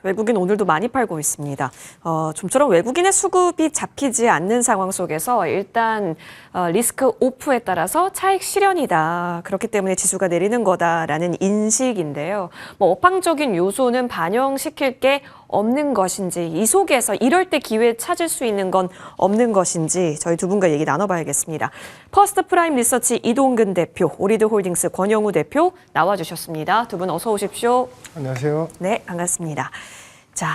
외국인 오늘도 많이 팔고 있습니다. 좀처럼 외국인의 수급이 잡히지 않는 상황 속에서 일단 리스크 오프에 따라서 차익 실현이다. 그렇기 때문에 지수가 내리는 거다라는 인식인데요. 뭐 업황적인 요소는 반영시킬 게 없는 것인지, 이 속에서 이럴 때 기회 찾을 수 있는 건 없는 것인지 저희 두 분과 얘기 나눠봐야겠습니다. 퍼스트 프라임 리서치 이동근 대표, 오리드 홀딩스 권영우 대표 나와주셨습니다. 두 분 어서 오십시오. 안녕하세요. 네, 반갑습니다. 자,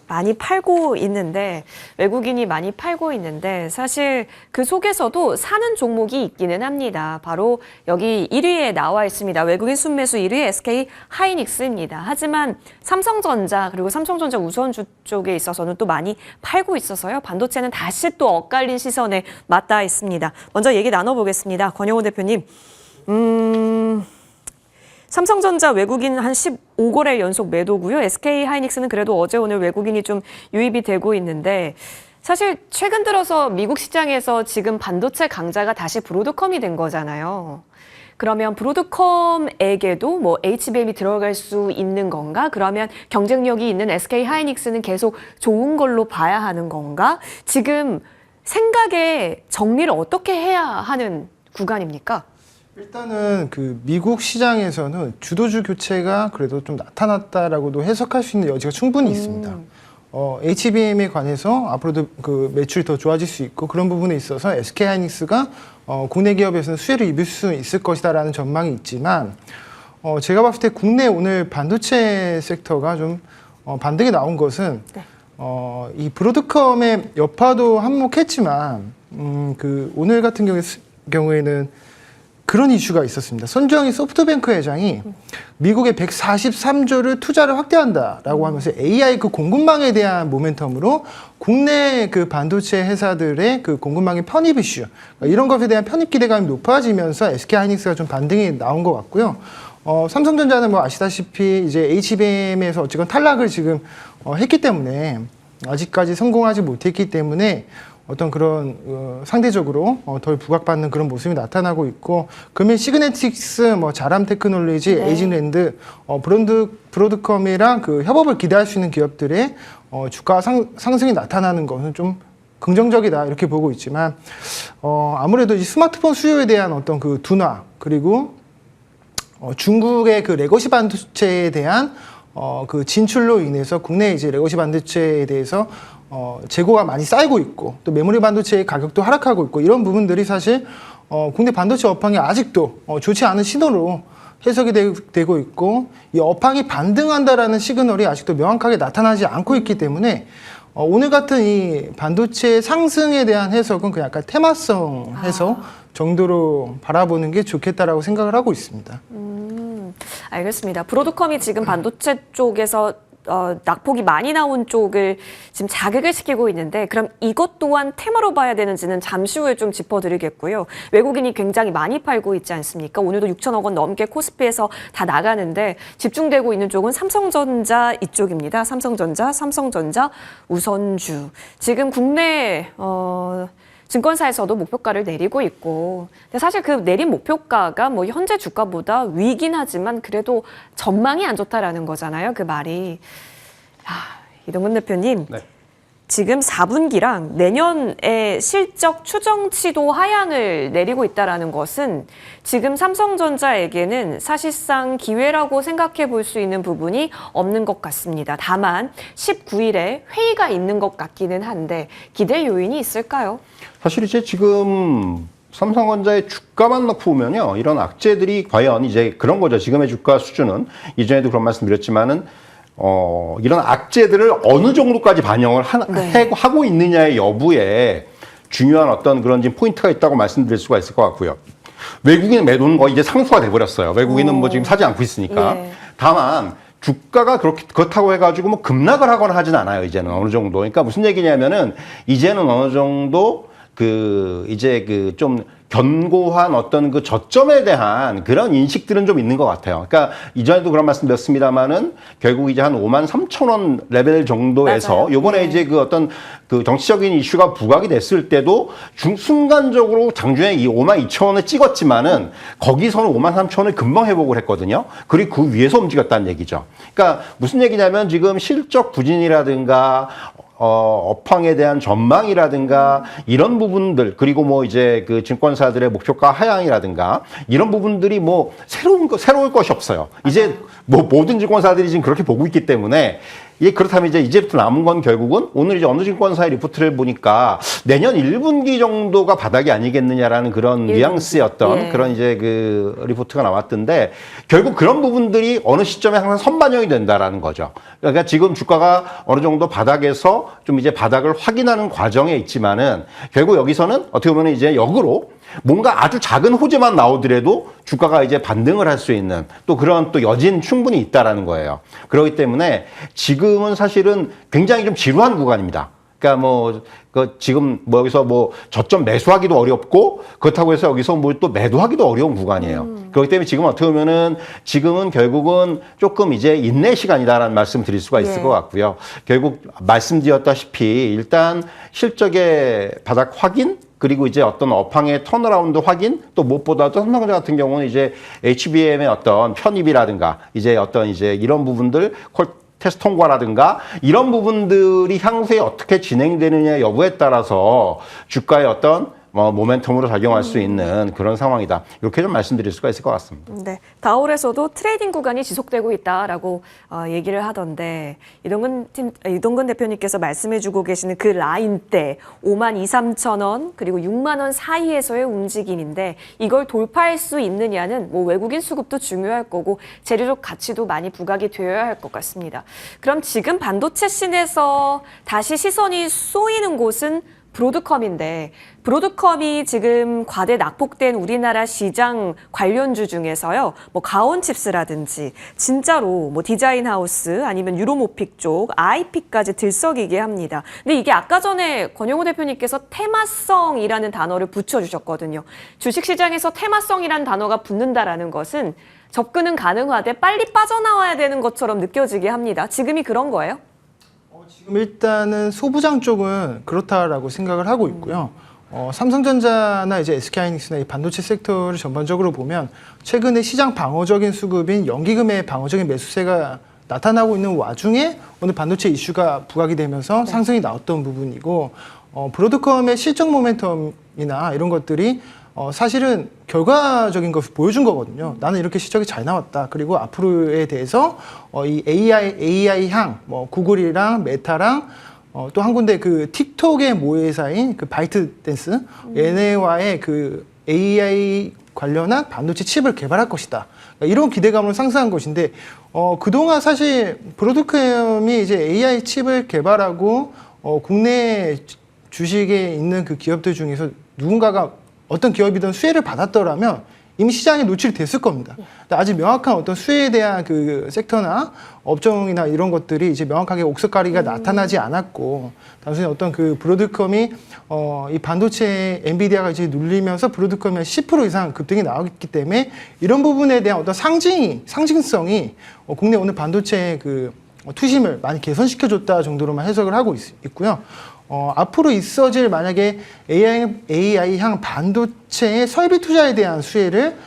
많이 팔고 있는데, 외국인이 많이 팔고 있는데 사실 그 속에서도 사는 종목이 있기는 합니다. 바로 여기 1위에 나와 있습니다. 외국인 순매수 1위 SK 하이닉스입니다. 하지만 삼성전자 그리고 삼성전자 우선주 쪽에 있어서는 또 많이 팔고 있어서요. 반도체는 다시 또 엇갈린 시선에 맞닿아 있습니다. 먼저 얘기 나눠보겠습니다. 권영호 대표님. 삼성전자 외국인 한 15거래 연속 매도고요. SK 하이닉스는 그래도 어제 오늘 외국인이 좀 유입이 되고 있는데 사실 최근 들어서 미국 시장에서 지금 반도체 강자가 다시 브로드컴이 된 거잖아요. 그러면 브로드컴에게도 뭐 HBM이 들어갈 수 있는 건가? 그러면 경쟁력이 있는 SK 하이닉스는 계속 좋은 걸로 봐야 하는 건가? 지금 생각의 정리를 어떻게 해야 하는 구간입니까? 일단은 그 미국 시장에서는 주도주 교체가 그래도 좀 나타났다라고도 해석할 수 있는 여지가 충분히 있습니다. HBM에 관해서 앞으로도 그 매출이 더 좋아질 수 있고 그런 부분에 있어서 SK 하이닉스가 국내 기업에서는 수혜를 입을 수 있을 것이다라는 전망이 있지만 제가 봤을 때 국내 오늘 반도체 섹터가 좀 반등이 나온 것은 이 브로드컴의 여파도 한몫했지만 그 오늘 같은 경우에는 그런 이슈가 있었습니다. 손정희 소프트뱅크 회장이 미국에 143조를 투자를 확대한다라고 하면서 AI 그 공급망에 대한 모멘텀으로 국내 그 반도체 회사들의 그 공급망의 편입 이슈 이런 것에 대한 편입 기대감이 높아지면서 SK 하이닉스가 좀 반등이 나온 것 같고요. 삼성전자는 뭐 아시다시피 이제 HBM에서 어쨌건 탈락을 지금 했기 때문에 아직까지 성공하지 못했기 때문에 어떤 그런 상대적으로 덜 부각받는 그런 모습이 나타나고 있고 그러면 시그네틱스, 뭐 자람 테크놀로지, 에이징랜드, 브로드컴이랑 그 협업을 기대할 수 있는 기업들의 주가 상승이 나타나는 것은 좀 긍정적이다 이렇게 보고 있지만 아무래도 이 스마트폰 수요에 대한 어떤 그 둔화 그리고 중국의 그 레거시 반도체에 대한 그 진출로 인해서 국내 이제 레거시 반도체에 대해서 재고가 많이 쌓이고 있고 또 메모리 반도체의 가격도 하락하고 있고 이런 부분들이 사실 국내 반도체 업황이 아직도 좋지 않은 신호로 해석이 되고 있고 이 업황이 반등한다라는 시그널이 아직도 명확하게 나타나지 않고 있기 때문에 오늘 같은 이 반도체 상승에 대한 해석은 그냥 약간 테마성 해석 정도로 바라보는 게 좋겠다라고 생각을 하고 있습니다. 알겠습니다. 브로드컴이 지금 반도체 쪽에서 낙폭이 많이 나온 쪽을 지금 자극을 시키고 있는데 그럼 이것 또한 테마로 봐야 되는지는 잠시 후에 좀 짚어드리겠고요. 외국인이 굉장히 많이 팔고 있지 않습니까? 오늘도 6천억 원 넘게 코스피에서 다 나가는데 집중되고 있는 쪽은 삼성전자 이쪽입니다. 삼성전자 우선주. 지금 국내 증권사에서도 목표가를 내리고 있고 근데 사실 그 내린 목표가가 뭐 현재 주가보다 위긴 하지만 그래도 전망이 안 좋다라는 거잖아요. 그 말이. 이동근 대표님. 네. 지금 4분기랑 내년의 실적 추정치도 하향을 내리고 있다는 것은 지금 삼성전자에게는 사실상 기회라고 생각해 볼 수 있는 부분이 없는 것 같습니다. 다만 19일에 회의가 있는 것 같기는 한데 기대 요인이 있을까요? 사실 이제 지금 삼성전자의 주가만 놓고 보면요. 이런 악재들이 과연 이제 그런 거죠. 지금의 주가 수준은 이전에도 그런 말씀 드렸지만은 이런 악재들을 어느 정도까지 반영을 하고 있느냐의 여부에 중요한 어떤 그런 지금 포인트가 있다고 말씀드릴 수가 있을 것 같고요. 외국인 매도는 거의 이제 상수가 돼버렸어요. 외국인은 뭐 지금 사지 않고 있으니까. 예. 다만 주가가 그렇다고 해가지고 뭐 급락을 하거나 하진 않아요. 이제는 어느 정도. 그러니까 무슨 얘기냐면은 이제는 어느 정도 이제 좀 견고한 어떤 그 저점에 대한 그런 인식들은 좀 있는 것 같아요. 그러니까 이전에도 그런 말씀 드렸습니다만은 결국 이제 한 53,000원 레벨 정도에서 맞아요. 요번에 네. 이제 그 어떤 그 정치적인 이슈가 부각이 됐을 때도 순간적으로 장중에 이 52,000원을 찍었지만은 거기서는 53,000원을 금방 회복을 했거든요. 그리고 그 위에서 움직였다는 얘기죠. 그러니까 무슨 얘기냐면 지금 실적 부진이라든가 업황에 대한 전망이라든가 이런 부분들, 그리고 뭐 이제 그 증권사들의 목표가 하향이라든가 이런 부분들이 뭐 새로울 것이 없어요. 이제 뭐 모든 증권사들이 지금 그렇게 보고 있기 때문에 이게 그렇다면 이제부터 남은 건 결국은 오늘 이제 어느 증권사의 리포트를 보니까 내년 1분기 정도가 바닥이 아니겠느냐라는 그런 1분기. 뉘앙스의 어떤 예. 그런 이제 그 리포트가 나왔던데 결국 그런 부분들이 어느 시점에 항상 선반영이 된다라는 거죠. 그러니까 지금 주가가 어느 정도 바닥에서 좀 이제 바닥을 확인하는 과정에 있지만은 결국 여기서는 어떻게 보면 이제 역으로 뭔가 아주 작은 호재만 나오더라도 주가가 이제 반등을 할 수 있는 또 그런 또 여진 충분히 있다라는 거예요. 그렇기 때문에 지금은 사실은 굉장히 좀 지루한 구간입니다. 그러니까 뭐 지금 뭐 여기서 뭐 저점 매수하기도 어렵고 그렇다고 해서 여기서 뭘 또 매도하기도 어려운 구간이에요. 그렇기 때문에 지금 어떻게 보면은 지금은 결국은 조금 이제 인내 시간이다라는 말씀 드릴 수가 있을 예. 것 같고요. 결국 말씀드렸다시피 일단 실적의 바닥 확인, 그리고 이제 어떤 업황의 턴어라운드 확인, 또 무엇보다도 삼성전자 같은 경우는 이제 HBM의 어떤 편입이라든가 이제 어떤 이제 이런 부분들 테스트 통과라든가 이런 부분들이 향후에 어떻게 진행되느냐 여부에 따라서 주가의 어떤 모멘텀으로 작용할 수 있는 그런 상황이다. 이렇게 좀 말씀드릴 수가 있을 것 같습니다. 네, 다올에서도 트레이딩 구간이 지속되고 있다라고 얘기를 하던데 이동근 대표님께서 말씀해주고 계시는 그 라인대 52,000원 그리고 6만 원 사이에서의 움직임인데 이걸 돌파할 수 있느냐는 뭐 외국인 수급도 중요할 거고 재료적 가치도 많이 부각이 되어야 할 것 같습니다. 그럼 지금 반도체 씬에서 다시 시선이 쏘이는 곳은 브로드컴인데 브로드컴이 지금 과대 낙폭된 우리나라 시장 관련주 중에서요, 뭐 가온칩스라든지 진짜로 뭐 디자인 하우스 아니면 유로모픽 쪽 IP까지 들썩이게 합니다. 근데 이게 아까 전에 권영호 대표님께서 테마성이라는 단어를 붙여주셨거든요. 주식시장에서 테마성이라는 단어가 붙는다라는 것은 접근은 가능하되 빨리 빠져나와야 되는 것처럼 느껴지게 합니다. 지금이 그런 거예요? 지금 일단은 소부장 쪽은 그렇다라고 생각을 하고 있고요. 삼성전자나 이제 SK하이닉스나 이 반도체 섹터를 전반적으로 보면 최근에 시장 방어적인 수급인 연기금의 방어적인 매수세가 나타나고 있는 와중에 오늘 반도체 이슈가 부각이 되면서 상승이 나왔던 부분이고 브로드컴의 실적 모멘텀이나 이런 것들이 사실은 결과적인 것을 보여준 거거든요. 나는 이렇게 실적이 잘 나왔다. 그리고 앞으로에 대해서 이 AI 향, 뭐 구글이랑 메타랑 또 한 군데 그 틱톡의 모회사인 그 바이트댄스 얘네와의 그 AI 관련한 반도체 칩을 개발할 것이다. 이런 기대감으로 상승한 것인데 그동안 사실 브로드컴이 이제 AI 칩을 개발하고 국내 주식에 있는 그 기업들 중에서 누군가가 어떤 기업이든 수혜를 받았더라면 이미 시장에 노출이 됐을 겁니다. 근데 아직 명확한 어떤 수혜에 대한 그 섹터나 업종이나 이런 것들이 이제 명확하게 옥석가리가 나타나지 않았고 단순히 어떤 그 브로드컴이 이 반도체 엔비디아가 이제 눌리면서 브로드컴이 10% 이상 급등이 나왔기 때문에 이런 부분에 대한 어떤 상징성이 국내 오늘 반도체 그 투심을 많이 개선시켜줬다 정도로만 해석을 하고 있고요. 앞으로 있어질 만약에 AI 향 반도체의 설비 투자에 대한 수혜를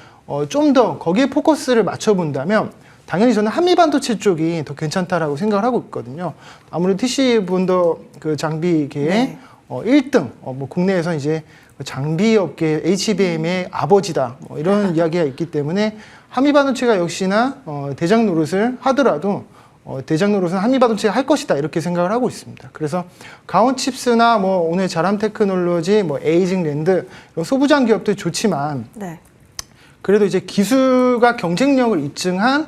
좀 더 거기에 포커스를 맞춰본다면 당연히 저는 한미 반도체 쪽이 더 괜찮다라고 생각을 하고 있거든요. 아무래도 TC 본더 그 장비계의 1등, 뭐 국내에서 이제 장비 업계 HBM의 아버지다, 뭐 이런 이야기가 있기 때문에 한미 반도체가 역시나 대장 노릇을 하더라도 대장 노릇은 한미 반도체가 할 것이다 이렇게 생각을 하고 있습니다. 그래서 가온칩스나 뭐 오늘 자람 테크놀로지, 뭐 에이징 랜드 이런 소부장 기업도 좋지만 네. 그래도 이제 기술과 경쟁력을 입증한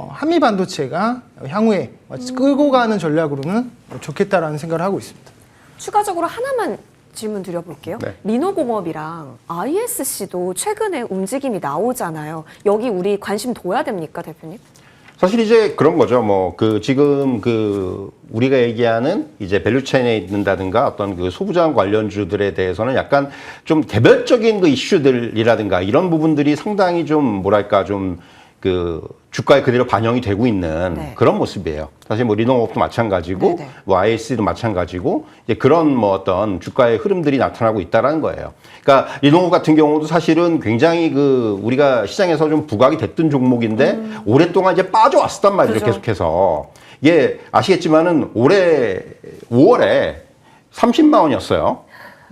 한미 반도체가 향후에 끌고 가는 전략으로는 좋겠다라는 생각을 하고 있습니다. 추가적으로 하나만 질문 드려볼게요. 네. 리노공업이랑 ISC도 최근에 움직임이 나오잖아요. 여기 우리 관심 둬야 됩니까, 대표님? 사실 이제 그런 거죠. 지금 우리가 얘기하는 이제 밸류체인에 있는다든가 어떤 그 소부장 관련주들에 대해서는 약간 좀 개별적인 그 이슈들이라든가 이런 부분들이 상당히 좀 뭐랄까 좀 그 주가에 그대로 반영이 되고 있는 네. 그런 모습이에요. 사실 뭐 리노업도 마찬가지고 네네. 뭐 ISC도 마찬가지고 이제 그런 뭐 어떤 주가의 흐름들이 나타나고 있다라는 거예요. 그러니까 리노업 같은 경우도 사실은 굉장히 그 우리가 시장에서 좀 부각이 됐던 종목인데 오랫동안 이제 빠져왔었단 말이죠. 그죠. 계속해서. 이게 아시겠지만은 올해 5월에 30만 원이었어요.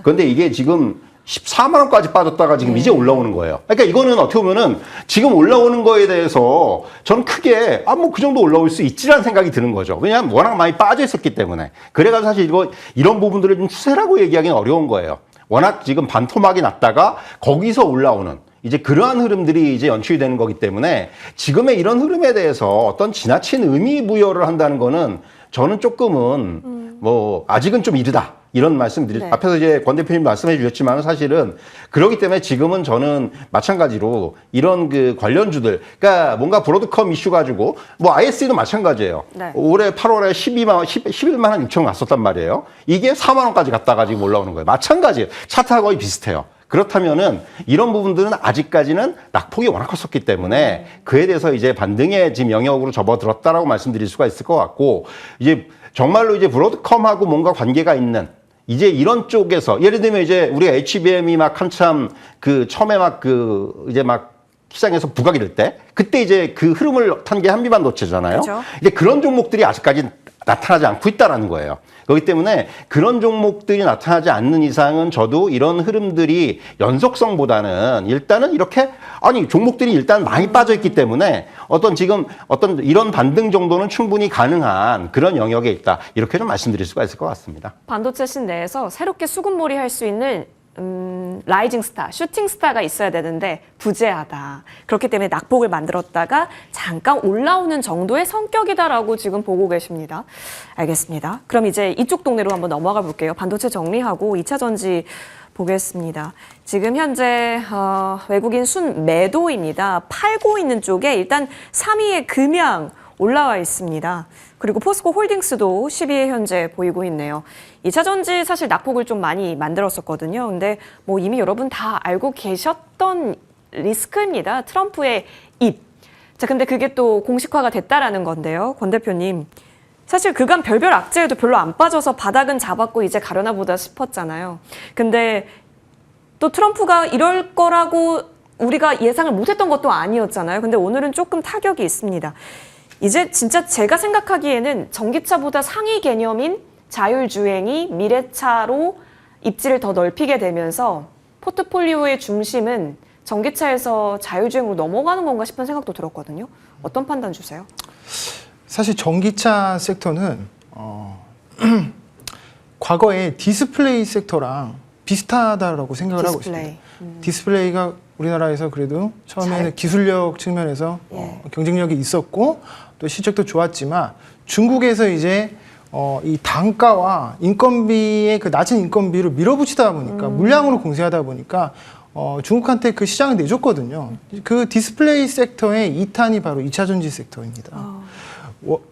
그런데 이게 지금 14만 원까지 빠졌다가 지금 이제 올라오는 거예요. 그러니까 이거는 어떻게 보면은 지금 올라오는 거에 대해서 저는 크게 뭐 그 정도 올라올 수 있지라는 생각이 드는 거죠. 왜냐하면 워낙 많이 빠져 있었기 때문에. 그래가지고 사실 이런 부분들을 좀 추세라고 얘기하기는 어려운 거예요. 워낙 지금 반토막이 났다가 거기서 올라오는 이제 그러한 흐름들이 이제 연출이 되는 거기 때문에 지금의 이런 흐름에 대해서 어떤 지나친 의미 부여를 한다는 거는 저는 조금은 뭐 아직은 좀 이르다. 이런 말씀드리 네. 앞에서 이제 권 대표님 말씀해 주셨지만 사실은 그렇기 때문에 지금은 저는 마찬가지로 이런 그 관련주들 그러니까 뭔가 브로드컴 이슈 가지고 뭐 ISC도 마찬가지예요. 네. 올해 8월에 11만 한 6천 갔었단 말이에요. 이게 4만 원까지 갔다가 지금 올라오는 거예요. 마찬가지예요. 차트가 거의 비슷해요. 그렇다면은 이런 부분들은 아직까지는 낙폭이 워낙 컸었기 때문에 그에 대해서 이제 반등의 지금 영역으로 접어들었다라고 말씀드릴 수가 있을 것 같고 이제 정말로 이제 브로드컴하고 뭔가 관계가 있는 이제 이런 쪽에서 예를 들면 이제 우리가 HBM이 막 한참 그 처음에 막 이제 막 시장에서 부각이 될 때 그때 이제 그 흐름을 탄 게 한미반도체잖아요. 그렇죠. 이제 그런 종목들이 아직까지 나타나지 않고 있다라는 거예요. 그렇기 때문에 그런 종목들이 나타나지 않는 이상은 저도 이런 흐름들이 연속성보다는 일단은 이렇게 종목들이 일단 많이 빠져 있기 때문에 어떤 이런 반등 정도는 충분히 가능한 그런 영역에 있다. 이렇게 좀 말씀드릴 수가 있을 것 같습니다. 반도체 신 내에서 새롭게 수급몰이 할 수 있는 라이징 스타, 슈팅 스타가 있어야 되는데 부재하다. 그렇기 때문에 낙폭을 만들었다가 잠깐 올라오는 정도의 성격이다라고 지금 보고 계십니다. 알겠습니다. 그럼 이제 이쪽 동네로 한번 넘어가 볼게요. 반도체 정리하고 2차 전지 보겠습니다. 지금 현재 외국인 순 매도입니다. 팔고 있는 쪽에 일단 3위의 금양 올라와 있습니다. 그리고 포스코 홀딩스도 10위에 현재 보이고 있네요. 2차 전지 사실 낙폭을 좀 많이 만들었었거든요. 근데 뭐 이미 여러분 다 알고 계셨던 리스크입니다. 트럼프의 입. 자, 근데 그게 또 공식화가 됐다라는 건데요. 권 대표님. 사실 그간 별별 악재에도 별로 안 빠져서 바닥은 잡았고 이제 가려나 보다 싶었잖아요. 근데 또 트럼프가 이럴 거라고 우리가 예상을 못했던 것도 아니었잖아요. 근데 오늘은 조금 타격이 있습니다. 이제 진짜 제가 생각하기에는 전기차보다 상위 개념인 자율주행이 미래차로 입지를 더 넓히게 되면서 포트폴리오의 중심은 전기차에서 자율주행으로 넘어가는 건가 싶은 생각도 들었거든요. 어떤 판단 주세요? 사실 전기차 섹터는 과거에 디스플레이 섹터랑 비슷하다라고 생각을 하고 있습니다. 디스플레이가 우리나라에서 그래도 처음에는 기술력 측면에서 경쟁력이 있었고 또 실적도 좋았지만 중국에서 이제 이 단가와 인건비의 그 낮은 인건비를 밀어붙이다 보니까 물량으로 공세하다 보니까 중국한테 그 시장을 내줬거든요. 그 디스플레이 섹터의 2탄이 바로 2차 전지 섹터입니다.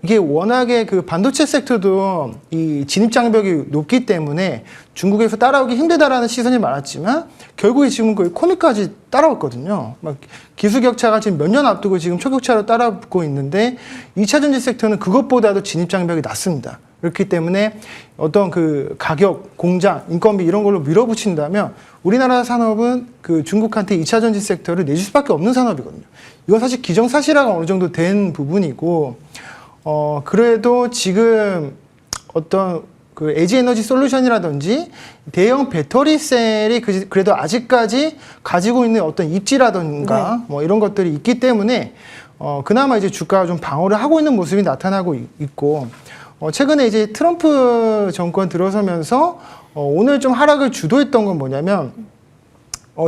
이게 워낙에 그 반도체 섹터도 이 진입 장벽이 높기 때문에 중국에서 따라오기 힘들다라는 시선이 많았지만 결국에 지금 거의 코미까지 따라왔거든요. 막 기술 격차가 지금 몇 년 앞두고 지금 초격차로 따라붙고 있는데 2차 전지 섹터는 그것보다도 진입 장벽이 낮습니다. 그렇기 때문에 어떤 그 가격, 공장, 인건비 이런 걸로 밀어붙인다면 우리나라 산업은 그 중국한테 2차 전지 섹터를 내줄 수밖에 없는 산업이거든요. 이건 사실 기정사실화가 어느 정도 된 부분이고 그래도 지금 어떤 그 에지 에너지 솔루션이라든지 대형 배터리 셀이 그래도 아직까지 가지고 있는 어떤 입지라든가 뭐 이런 것들이 있기 때문에 그나마 이제 주가가 좀 방어를 하고 있는 모습이 나타나고 있고 최근에 이제 트럼프 정권 들어서면서 오늘 좀 하락을 주도했던 건 뭐냐면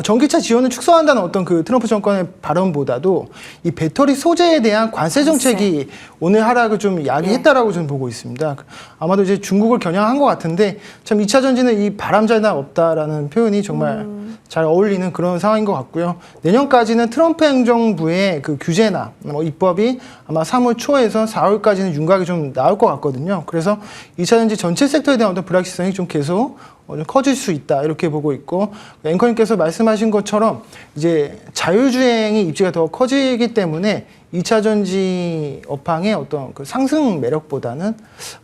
전기차 지원을 축소한다는 어떤 그 트럼프 정권의 발언보다도 이 배터리 소재에 대한 관세 정책이 오늘 하락을 좀 야기했다라고 저는 보고 있습니다. 아마도 이제 중국을 겨냥한 것 같은데 참 2차 전지는 이 바람잘나 없다라는 표현이 정말 잘 어울리는 그런 상황인 것 같고요. 내년까지는 트럼프 행정부의 그 규제나 입법이 아마 3월 초에서 4월까지는 윤곽이 좀 나올 것 같거든요. 그래서 2차 전지 전체 섹터에 대한 어떤 불확실성이 좀 계속 좀 커질 수 있다 이렇게 보고 있고, 앵커님께서 말씀하신 것처럼 이제 자율주행이 입지가 더 커지기 때문에 2차 전지 업황의 어떤 그 상승 매력보다는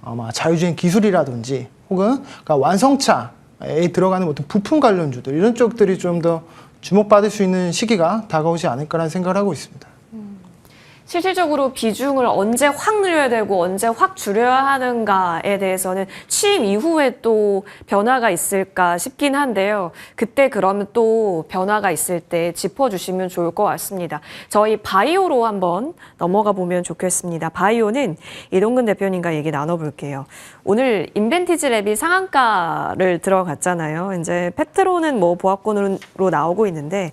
아마 자율주행 기술이라든지 혹은 그러니까 완성차에 들어가는 어떤 부품 관련주들 이런 쪽들이 좀 더 주목받을 수 있는 시기가 다가오지 않을까라는 생각을 하고 있습니다. 실질적으로 비중을 언제 확 늘려야 되고 언제 확 줄여야 하는가에 대해서는 취임 이후에 또 변화가 있을까 싶긴 한데요. 그때 그러면 또 변화가 있을 때 짚어주시면 좋을 것 같습니다. 저희 바이오로 한번 넘어가 보면 좋겠습니다. 바이오는 이동근 대표님과 얘기 나눠볼게요. 오늘 인벤티지랩이 상한가를 들어갔잖아요. 이제 페트로는 뭐 보합권으로 나오고 있는데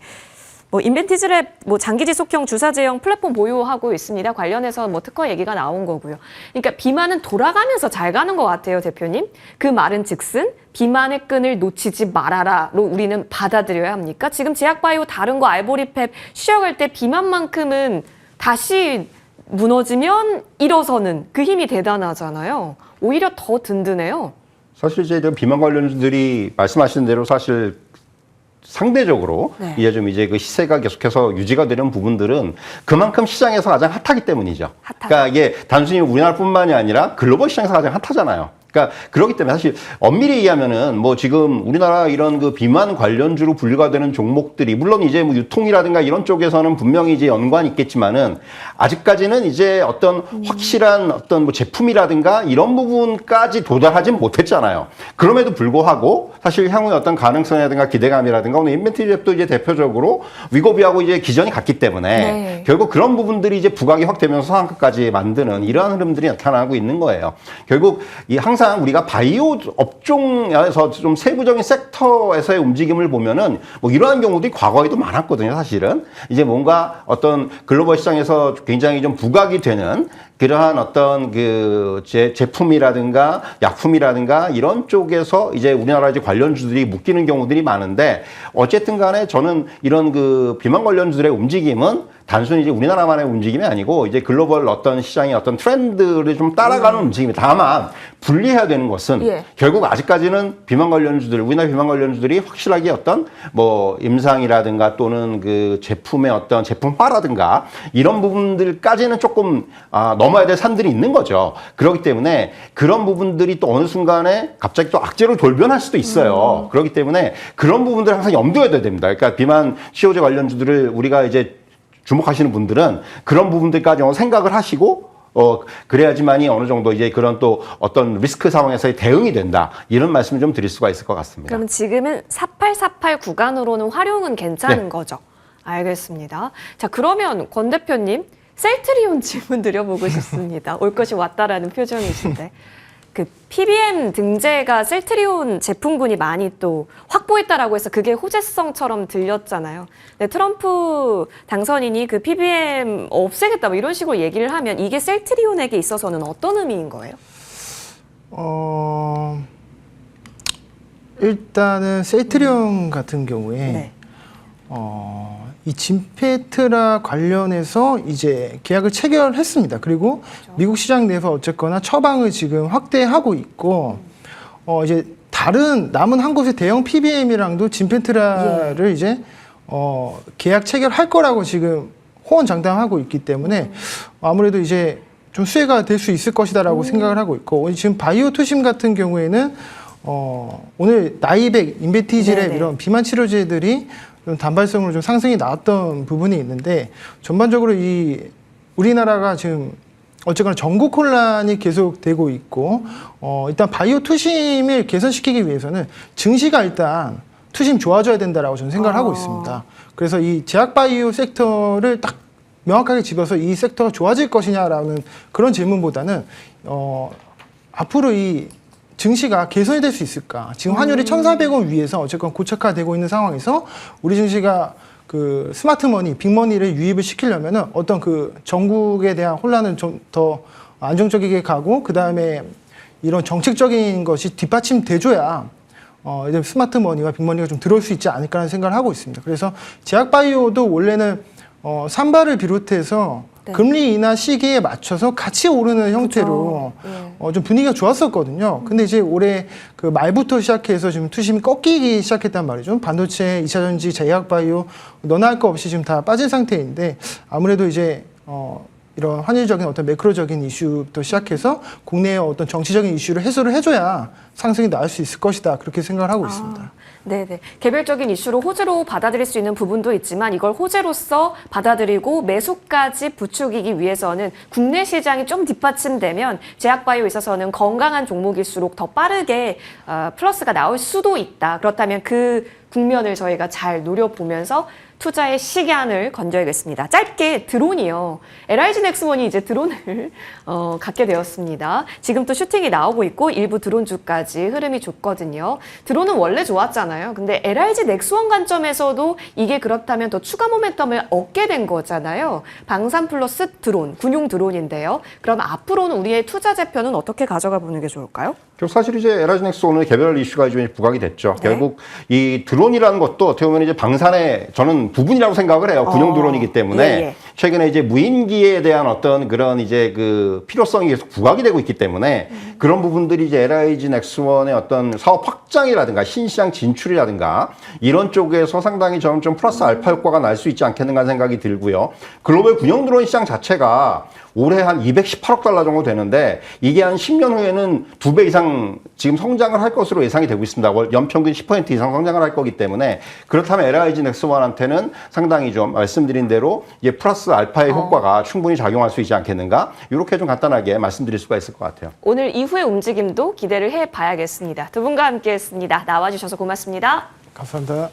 인벤티지랩 장기 지속형 주사제형 플랫폼 보유하고 있습니다. 관련해서 특허 얘기가 나온 거고요. 그러니까 비만은 돌아가면서 잘 가는 것 같아요, 대표님. 그 말은 즉슨 비만의 끈을 놓치지 말아라로 우리는 받아들여야 합니까? 지금 제약바이오 다른 거 알보리펩 쉬어갈 때 비만만큼은 다시 무너지면 일어서는 그 힘이 대단하잖아요. 오히려 더 든든해요. 사실 이제 비만 관련주들이 말씀하신 대로 사실 상대적으로 이제 그 시세가 계속해서 유지가 되는 부분들은 그만큼 시장에서 가장 핫하기 때문이죠. 그러니까 이게 단순히 우리나라뿐만이 아니라 글로벌 시장에서 가장 핫하잖아요. 그러니까 그렇기 때문에 사실 엄밀히 얘기하면은 지금 우리나라 이런 그 비만 관련주로 분류가 되는 종목들이 물론 이제 유통이라든가 이런 쪽에서는 분명히 이제 연관이 있겠지만은 아직까지는 이제 어떤 확실한 어떤 제품이라든가 이런 부분까지 도달하진 못했잖아요. 그럼에도 불구하고 사실 향후의 어떤 가능성이라든가 기대감이라든가 오늘 인벤티지랩도 이제 대표적으로 위고비하고 이제 기전이 같기 때문에 결국 그런 부분들이 이제 부각이 확 되면서 상한가까지 만드는 이러한 흐름들이 나타나고 있는 거예요. 결국 항상 우리가 바이오 업종에서 좀 세부적인 섹터에서의 움직임을 보면은 이러한 경우들이 과거에도 많았거든요, 사실은. 이제 뭔가 어떤 글로벌 시장에서 굉장히 좀 부각이 되는 그러한 어떤 그 제품이라든가 약품이라든가 이런 쪽에서 이제 우리나라 이제 관련주들이 묶이는 경우들이 많은데 어쨌든 간에 저는 이런 그 비만 관련주들의 움직임은 단순히 이제 우리나라만의 움직임이 아니고 이제 글로벌 어떤 시장의 어떤 트렌드를 좀 따라가는 움직임이다. 다만 분리해야 되는 것은 결국 아직까지는 비만 관련주들, 우리나라 비만 관련주들이 확실하게 어떤 임상이라든가 또는 그 제품의 어떤 제품화라든가 이런 부분들까지는 조금 넘어야 될 산들이 있는 거죠. 그렇기 때문에 그런 부분들이 또 어느 순간에 갑자기 또 악재로 돌변할 수도 있어요. 그렇기 때문에 그런 부분들을 항상 염두에 둬야 됩니다. 그러니까 비만 치료제 관련주들을 우리가 이제 주목하시는 분들은 그런 부분들까지 생각을 하시고 그래야지만이 어느 정도 이제 그런 또 어떤 리스크 상황에서의 대응이 된다. 이런 말씀을 좀 드릴 수가 있을 것 같습니다. 그럼 지금은 4848 구간으로는 활용은 괜찮은 거죠? 알겠습니다. 자, 그러면 권 대표님 셀트리온 질문 드려보고 싶습니다. 올 것이 왔다라는 표정이신데. 그 PBM 등재가 셀트리온 제품군이 많이 또 확보했다라고 해서 그게 호재성처럼 들렸잖아요. 근데 트럼프 당선인이 그 PBM 없애겠다 이런 식으로 얘기를 하면 이게 셀트리온에게 있어서는 어떤 의미인 거예요? 일단은 셀트리온 같은 경우에 이 진페트라 관련해서 이제 계약을 체결했습니다. 그리고 미국 시장 내에서 어쨌거나 처방을 지금 확대하고 있고, 이제 다른 남은 한 곳의 대형 PBM이랑도 진페트라를 이제 계약 체결할 거라고 지금 호언장담하고 있기 때문에 아무래도 이제 좀 수혜가 될 수 있을 것이다라고 생각을 하고 있고, 지금 바이오 투심 같은 경우에는 오늘 나이백, 인베티지랩 이런 비만 치료제들이 좀 단발성으로 좀 상승이 나왔던 부분이 있는데, 전반적으로 이 우리나라가 지금 어쨌거나 전국 혼란이 계속되고 있고, 일단 바이오 투심을 개선시키기 위해서는 증시가 일단 투심 좋아져야 된다라고 저는 생각을 하고 있습니다. 그래서 이 제약 바이오 섹터를 딱 명확하게 집어서 이 섹터가 좋아질 것이냐라는 그런 질문보다는 앞으로 이 증시가 개선이 될 수 있을까? 지금 환율이 1,400원 위에서 어쨌건 고착화되고 있는 상황에서 우리 증시가 그 스마트머니, 빅머니를 유입을 시키려면은 어떤 그 전국에 대한 혼란은 좀 더 안정적이게 가고 그 다음에 이런 정책적인 것이 뒷받침돼줘야 이제 스마트머니와 빅머니가 좀 들어올 수 있지 않을까라는 생각을 하고 있습니다. 그래서 제약바이오도 원래는 산발을 비롯해서 네. 금리 인하 시기에 맞춰서 같이 오르는 형태로 좀 분위기가 좋았었거든요. 근데 이제 올해 그 말부터 시작해서 지금 투심이 꺾이기 시작했단 말이죠. 반도체, 2차전지, 제약바이오 너나 할 거 없이 지금 다 빠진 상태인데 아무래도 이제 이런 환율적인 어떤 매크로적인 이슈부터 시작해서 국내의 어떤 정치적인 이슈를 해소를 해줘야 상승이 나올 수 있을 것이다. 그렇게 생각을 하고 있습니다. 네네. 개별적인 이슈로 호재로 받아들일 수 있는 부분도 있지만 이걸 호재로서 받아들이고 매수까지 부추기기 위해서는 국내 시장이 좀 뒷받침되면 제약바이오에 있어서는 건강한 종목일수록 더 빠르게 플러스가 나올 수도 있다. 그렇다면 그 국면을 저희가 잘 노려보면서 투자의 시간을 건져야겠습니다. 짧게 드론이요. LIG 넥스원이 이제 드론을 갖게 되었습니다. 지금 또 슈팅이 나오고 있고 일부 드론주까지 흐름이 좋거든요. 드론은 원래 좋았잖아요. 근데 LIG 넥스원 관점에서도 이게 그렇다면 더 추가 모멘텀을 얻게 된 거잖아요. 방산 플러스 드론, 군용 드론인데요. 그럼 앞으로는 우리의 투자 재표는 어떻게 가져가 보는 게 좋을까요? 사실 이제 LIG넥스 오늘 개별 이슈가 좀 부각이 됐죠. 네. 결국 이 드론이라는 것도 어떻게 보면 이제 방산의 저는 부분이라고 생각을 해요. 군용 드론이기 때문에 예. 최근에 이제 무인기에 대한 어떤 그런 이제 그 필요성이 계속 부각이 되고 있기 때문에 그런 부분들이 이제 LIG넥스원의 어떤 사업 확장이라든가 신시장 진출이라든가 이런 쪽에서 상당히 좀 플러스 알파 효과가 날 수 있지 않겠는가 생각이 들고요. 글로벌 군용 드론 시장 자체가 올해 한 218억 달러 정도 되는데 이게 한 10년 후에는 2배 이상 지금 성장을 할 것으로 예상이 되고 있습니다. 연평균 10% 이상 성장을 할 거기 때문에 그렇다면 LIG 넥스원한테는 상당히 좀 말씀드린 대로 이제 플러스 알파의 효과가 충분히 작용할 수 있지 않겠는가 이렇게 좀 간단하게 말씀드릴 수가 있을 것 같아요. 오늘 이후의 움직임도 기대를 해봐야겠습니다. 두 분과 함께했습니다. 나와주셔서 고맙습니다. 감사합니다.